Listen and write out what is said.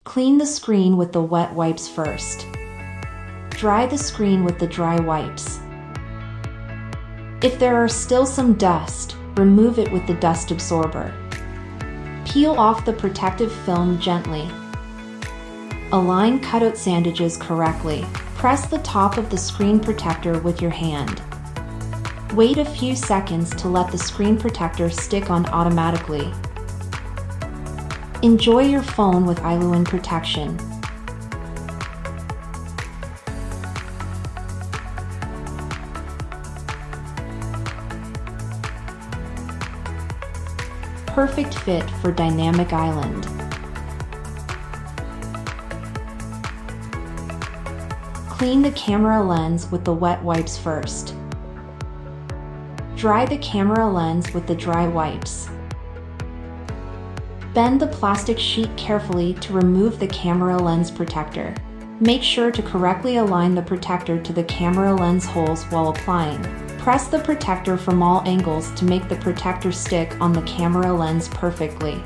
Clean the screen with the wet wipes first. Dry the screen with the dry wipes. If there are still some dust, remove it with the dust absorber. Peel off the protective film gently. Align cutout sandages correctly. Press the top of the screen protector with your hand. Wait a few seconds to let the screen protector stick on automatically. Enjoy your phone with Ailun protection. Perfect fit for dynamic island. Clean the camera lens with the wet wipes first. Dry the camera lens with the dry wipes. Bend the plastic sheet carefully to remove the camera lens protector. Make sure to correctly align the protector to the camera lens holes while applying. Press the protector from all angles to make the protector stick on the camera lens perfectly.